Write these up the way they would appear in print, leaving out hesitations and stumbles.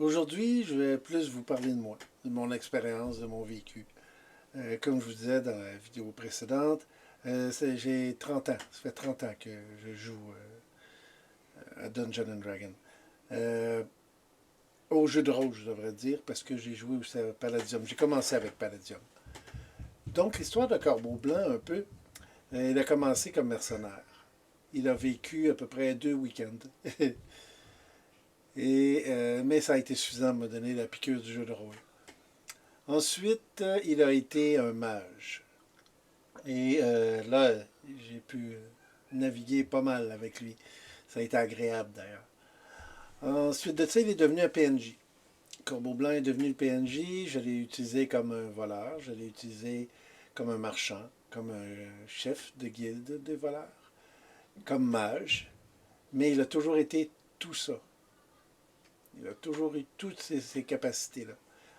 Aujourd'hui, je vais plus vous parler de moi, de mon expérience, de mon vécu. Comme je vous disais dans la vidéo précédente, j'ai 30 ans. Ça fait 30 ans que je joue à Dungeons and Dragons. Euh, Au jeu de rôle, je devrais dire, parce que j'ai joué aussi à Palladium. J'ai commencé avec Palladium. Donc, l'histoire de Corbeau Blanc, un peu, il a commencé comme mercenaire. Il a vécu à peu près 2 week-ends. Mais ça a été suffisant de me donner la piqûre du jeu de rôle. Ensuite, il a été un mage. Là, j'ai pu naviguer pas mal avec lui. Ça a été agréable d'ailleurs. Ensuite de ça, il est devenu un PNJ. Corbeau Blanc est devenu le PNJ. Je l'ai utilisé comme un voleur. Je l'ai utilisé comme un marchand, comme un chef de guilde des voleurs, comme mage. Mais il a toujours été tout ça. Il a toujours eu toutes ces capacités-là.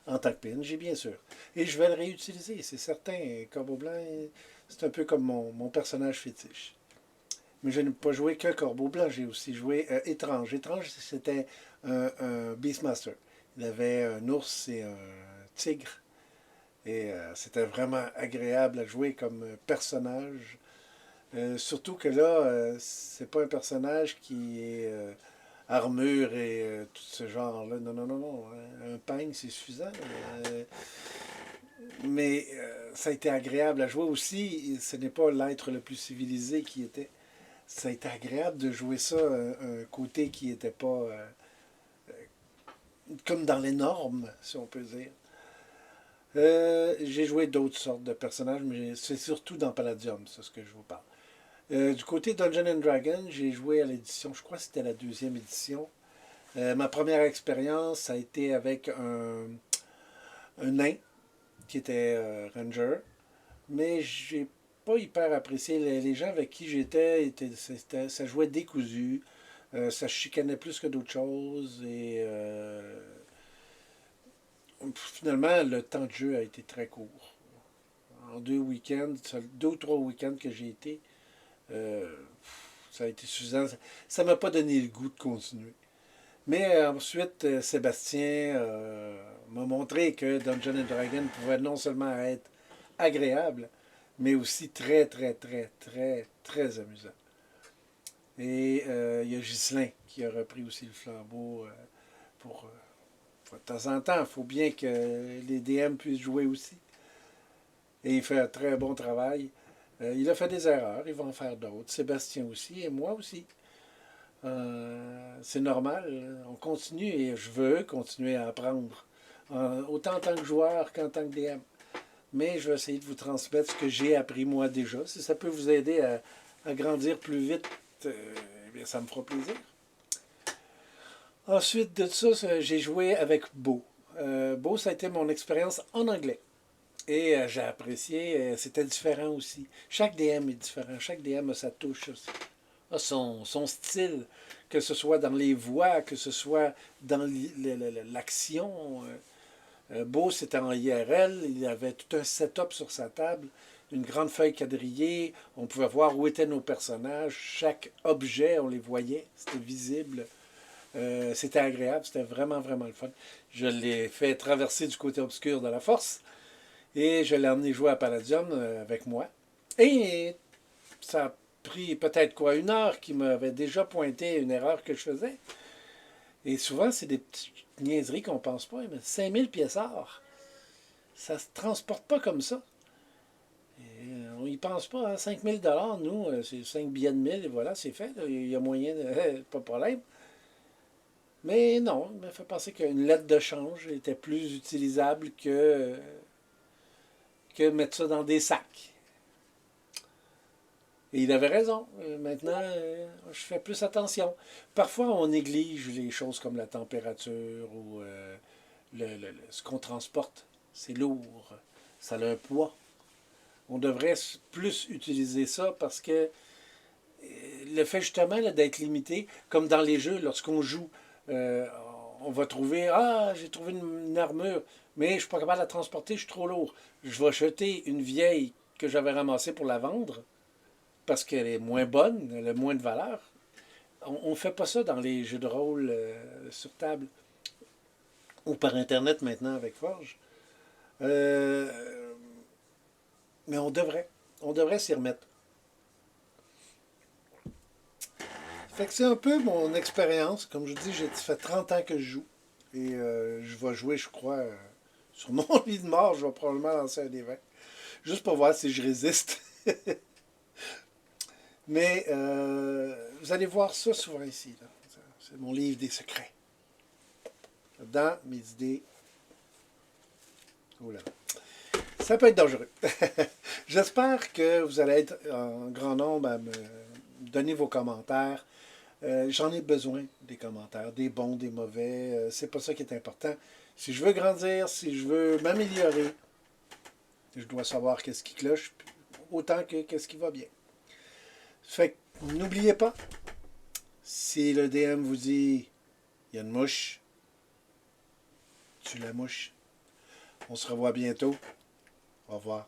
En tant que PNJ, bien sûr. Et je vais le réutiliser, c'est certain. Corbeau Blanc, c'est un peu comme mon personnage fétiche. Mais je n'ai pas joué que Corbeau Blanc, j'ai aussi joué Étrange. Étrange, c'était un Beastmaster. Il avait un ours et un tigre. Et c'était vraiment agréable à jouer comme personnage. Surtout que là, c'est pas un personnage qui est armure et tout ce genre-là. Non, non, non, non. Un peigne, c'est suffisant. Mais ça a été agréable à jouer aussi. Ce n'est pas l'être le plus civilisé qui était. Ça a été agréable de jouer ça, un côté qui n'était pas comme dans les normes, si on peut dire. J'ai joué d'autres sortes de personnages, mais c'est surtout dans Palladium, c'est ce que je vous parle. Du côté Dungeons and Dragons, j'ai joué à l'édition, je crois que c'était la deuxième édition. Ma première expérience a été avec un nain qui était ranger, mais j'ai pas hyper apprécié. Les gens avec qui j'étais, ça jouait décousu, ça chicanait plus que d'autres choses, et finalement, le temps de jeu a été très court. En 2 week-ends, 2 ou 3 week-ends que j'ai été, euh, ça a été suffisant. Ça m'a pas donné le goût de continuer. Mais ensuite, Sébastien m'a montré que Dungeons and Dragons pouvait non seulement être agréable, mais aussi très, très, très, très, très amusant. Et il y a Ghislain qui a repris aussi le flambeau pour... de temps en temps, il faut bien que les DM puissent jouer aussi. Et il fait un très bon travail. Il a fait des erreurs, il va en faire d'autres. Sébastien aussi, et moi aussi. C'est normal, on continue et je veux continuer à apprendre, autant en tant que joueur qu'en tant que DM. Mais je vais essayer de vous transmettre ce que j'ai appris moi déjà. Si ça peut vous aider à grandir plus vite, eh bien, ça me fera plaisir. Ensuite de ça, j'ai joué avec Beau. Beau, ça a été mon expérience en anglais. Et j'ai apprécié, c'était différent aussi. Chaque DM est différent, chaque DM a sa touche, a son style, que ce soit dans les voix, que ce soit dans l'action. Beau, c'était en IRL, il avait tout un setup sur sa table, une grande feuille quadrillée, on pouvait voir où étaient nos personnages, chaque objet, on les voyait, c'était visible. C'était agréable, c'était vraiment, vraiment le fun. Je l'ai fait traverser du côté obscur de la force et je l'ai emmené jouer à Palladium avec moi. Et ça a pris peut-être quoi, 1 heure qui m'avait déjà pointé une erreur que je faisais. Et souvent, c'est des petites niaiseries qu'on pense pas, mais 5000 pièces or, ça se transporte pas comme ça. Et on y pense pas, hein? 5000 $, nous, c'est 5 billets de 1000 et voilà, c'est fait. Là. Il y a moyen, pas de problème. Mais non, il m'a fait penser qu'une lettre de change était plus utilisable que mettre ça dans des sacs. Et il avait raison. Maintenant, je fais plus attention. Parfois, on néglige les choses comme la température ou ce qu'on transporte. C'est lourd. Ça a un poids. On devrait plus utiliser ça parce que le fait justement d'être limité, comme dans les jeux, lorsqu'on joue, euh, on va trouver, ah, j'ai trouvé une armure, mais je ne suis pas capable de la transporter, je suis trop lourd. Je vais acheter une vieille que j'avais ramassée pour la vendre parce qu'elle est moins bonne, elle a moins de valeur. On ne fait pas ça dans les jeux de rôle sur table. ou par Internet maintenant avec Forge. Euh, mais on devrait s'y remettre. Fait que c'est un peu mon expérience. Comme je dis, j'ai fait 30 ans que je joue. Et je vais jouer, je crois, sur mon lit de mort, je vais probablement lancer un des 20. Juste pour voir si je résiste. Mais vous allez voir ça souvent ici. Là. C'est mon livre des secrets. Dans mes idées. Oh là là. Ça peut être dangereux. J'espère que vous allez être en grand nombre à me donner vos commentaires. J'en ai besoin des commentaires, des bons, des mauvais. C'est pas ça qui est important. Si je veux grandir, si je veux m'améliorer, je dois savoir qu'est-ce qui cloche autant que qu'est-ce qui va bien. Fait que n'oubliez pas, si le DM vous dit il y a une mouche, tue la mouche. On se revoit bientôt. Au revoir.